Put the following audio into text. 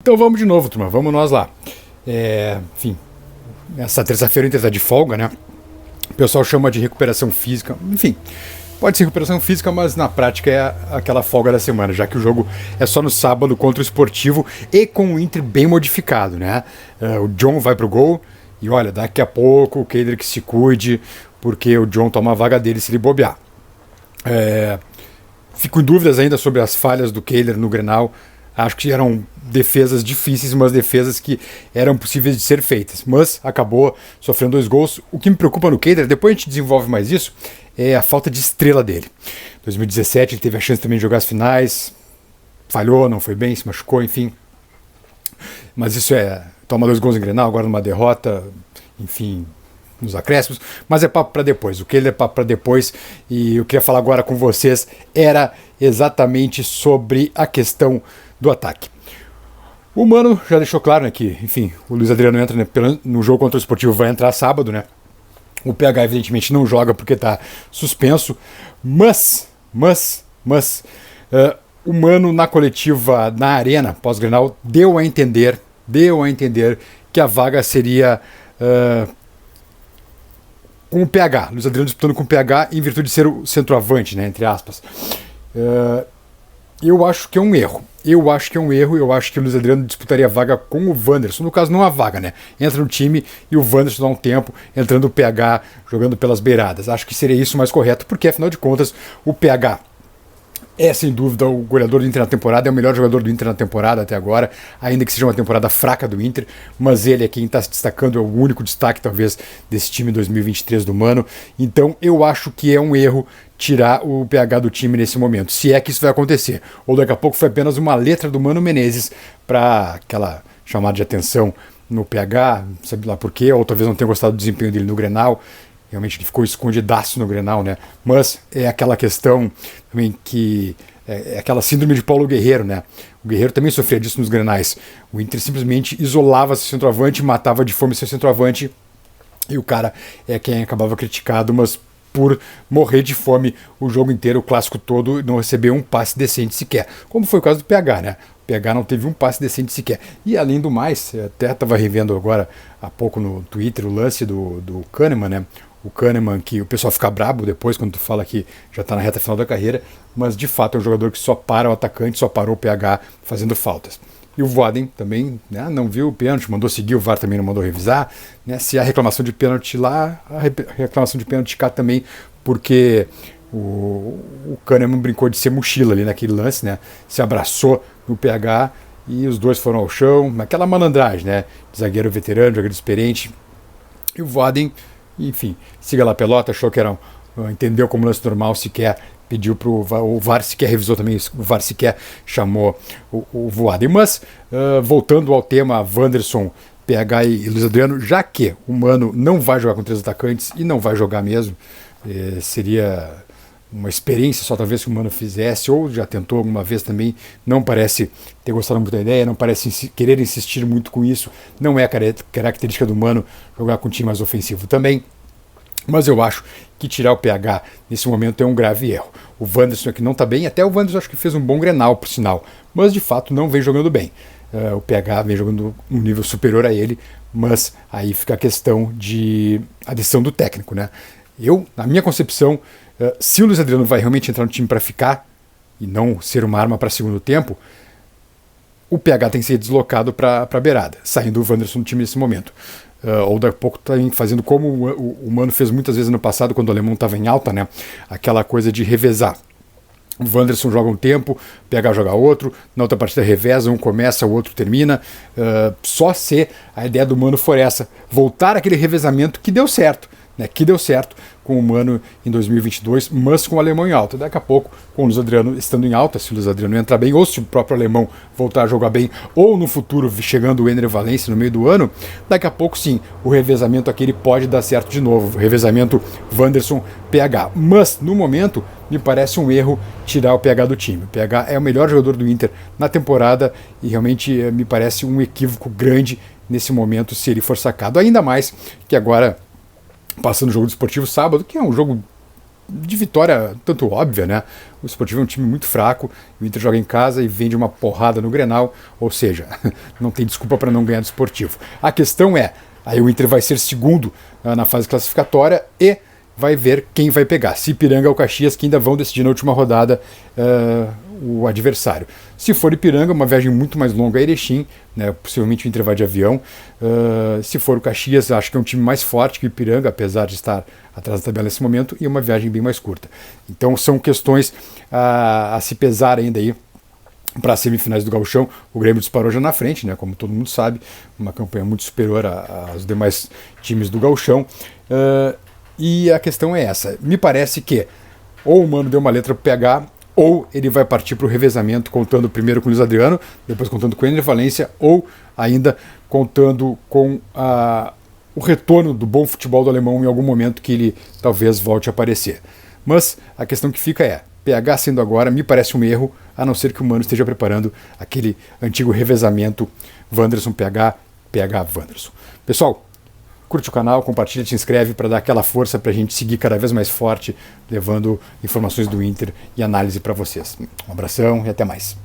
Então vamos de novo, turma, vamos nós lá. Enfim, essa terça-feira o Inter tá de folga, né? O pessoal chama de recuperação física, enfim, pode ser recuperação física, mas na prática é aquela folga da semana, já que o jogo é só no sábado contra o Esportivo e com o Inter bem modificado, né? O John vai pro gol e olha, daqui a pouco o Kehler que se cuide, porque o John toma a vaga dele se ele bobear. Fico em dúvidas ainda sobre as falhas do Kehler no Grenal. Acho que eram defesas difíceis, mas defesas que eram possíveis de ser feitas. Mas acabou sofrendo 2 gols. O que me preocupa no Kehler, depois a gente desenvolve mais isso, é a falta de estrela dele. Em 2017 ele teve a chance também de jogar as finais, falhou, não foi bem, se machucou, enfim. Mas isso toma 2 gols em Grenal, agora numa derrota, enfim, nos acréscimos, mas é papo para depois. O Kehler é papo para depois, e eu queria falar agora com vocês era exatamente sobre a questão do ataque. O Mano já deixou claro, né, que, enfim, o Luiz Adriano entra, né, no jogo contra o Esportivo, vai entrar sábado, né? O PH evidentemente não joga porque está suspenso, mas o Mano na coletiva na Arena pós-Grenal deu a entender que a vaga seria com o PH, Luiz Adriano disputando com o PH em virtude de ser o centroavante, né, entre aspas. Eu acho que é um erro. Eu acho que o Luiz Adriano disputaria a vaga com o Wanderson. No caso, não a vaga, né? Entra no time e o Wanderson dá um tempo, entrando o PH, jogando pelas beiradas. Acho que seria isso mais correto, porque afinal de contas, o PH é sem dúvida o goleador do Inter na temporada, é o melhor jogador do Inter na temporada até agora, ainda que seja uma temporada fraca do Inter, mas ele é quem está se destacando, é o único destaque talvez desse time 2023 do Mano. Então eu acho que é um erro tirar o PH do time nesse momento, se é que isso vai acontecer. Ou daqui a pouco foi apenas uma letra do Mano Menezes para aquela chamada de atenção no PH, sabe lá por quê, ou talvez não tenha gostado do desempenho dele no Grenal. Realmente ele ficou escondidaço no Grenal, né? Mas é aquela questão também que é aquela síndrome de Paulo Guerreiro, né? O Guerreiro também sofria disso nos Grenais. O Inter simplesmente isolava seu centroavante, matava de fome seu centroavante, e o cara é quem acabava criticado, mas por morrer de fome o jogo inteiro, o clássico todo, não receber um passe decente sequer. Como foi o caso do PH, né? O PH não teve um passe decente sequer. E além do mais, até estava revendo agora há pouco no Twitter o lance do Kahneman, né? O Kahneman, que o pessoal fica brabo depois quando tu fala que já está na reta final da carreira, mas de fato é um jogador que só para o atacante, só parou o PH fazendo faltas. E o Voaden também, né, não viu o pênalti, mandou seguir, o VAR também não mandou revisar. Né, se há reclamação de pênalti lá, a reclamação de pênalti cá também, porque o Kahneman brincou de ser mochila ali naquele lance, né, se abraçou no PH e os dois foram ao chão, naquela malandragem, né, zagueiro veterano, zagueiro experiente. E o Voaden, enfim, siga lá a pelota, achou que entendeu como lance normal, sequer pediu para o VAR, sequer revisou também, o VAR sequer chamou o Voaden. Mas, voltando ao tema Wanderson, PH e Luiz Adriano, já que o Mano não vai jogar com 3 atacantes e não vai jogar mesmo, seria uma experiência só talvez que o Mano fizesse, ou já tentou alguma vez também, não parece ter gostado muito da ideia, não parece querer insistir muito com isso, não é a característica do Mano jogar com um time mais ofensivo também. Mas eu acho que tirar o PH nesse momento é um grave erro. O Wanderson aqui não está bem, até o Wanderson acho que fez um bom Grenal, por sinal, mas de fato não vem jogando bem. O PH vem jogando um nível superior a ele, mas aí fica a questão de a decisão do técnico, né? Na minha concepção, se o Luiz Adriano vai realmente entrar no time para ficar e não ser uma arma para segundo tempo, o PH tem que ser deslocado para a beirada, saindo o Wanderson do time nesse momento. Ou daqui a pouco também fazendo como o Mano fez muitas vezes no passado, quando o alemão estava em alta, né? Aquela coisa de revezar. O Wanderson joga um tempo, o PH joga outro, na outra partida reveza, um começa, o outro termina. Só se a ideia do Mano for essa, voltar aquele revezamento que deu certo, né? Que deu certo com o Mano em 2022, mas com o alemão em alta. Daqui a pouco, com o Luiz Adriano estando em alta, se o Luiz Adriano entrar bem, ou se o próprio alemão voltar a jogar bem, ou no futuro chegando o Ener Valencia no meio do ano, daqui a pouco sim, o revezamento aquele pode dar certo de novo, o revezamento Wanderson-PH. Mas, no momento, me parece um erro tirar o PH do time. O PH é o melhor jogador do Inter na temporada e realmente me parece um equívoco grande nesse momento se ele for sacado. Ainda mais que agora, passando o jogo do Esportivo sábado, que é um jogo de vitória tanto óbvia, né? O Sportivo é um time muito fraco, o Inter joga em casa e vende uma porrada no Grenal, ou seja, não tem desculpa para não ganhar do Sportivo. A questão é, aí o Inter vai ser segundo na fase classificatória e vai ver quem vai pegar, se Ipiranga ou Caxias, que ainda vão decidir na última rodada o adversário. Se for Ipiranga, uma viagem muito mais longa a Erechim, né, possivelmente o Inter vai de avião. Se for o Caxias, acho que é um time mais forte que o Ipiranga, apesar de estar atrás da tabela nesse momento, e uma viagem bem mais curta. Então são questões a se pesar ainda aí para as semifinais do Gauchão. O Grêmio disparou já na frente, né, como todo mundo sabe, uma campanha muito superior aos demais times do Gauchão. E a questão é essa. Me parece que ou o Mano deu uma letra pro PH, ou ele vai partir para o revezamento, contando primeiro com o Luiz Adriano, depois contando com o Ener Valencia, ou ainda contando com o retorno do bom futebol do alemão em algum momento que ele talvez volte a aparecer. Mas a questão que fica é, PH sendo agora, me parece um erro, a não ser que o Mano esteja preparando aquele antigo revezamento Wanderson PH, PH Wanderson. Pessoal, curte o canal, compartilha, te inscreve para dar aquela força para a gente seguir cada vez mais forte, levando informações do Inter e análise para vocês. Um abração e até mais.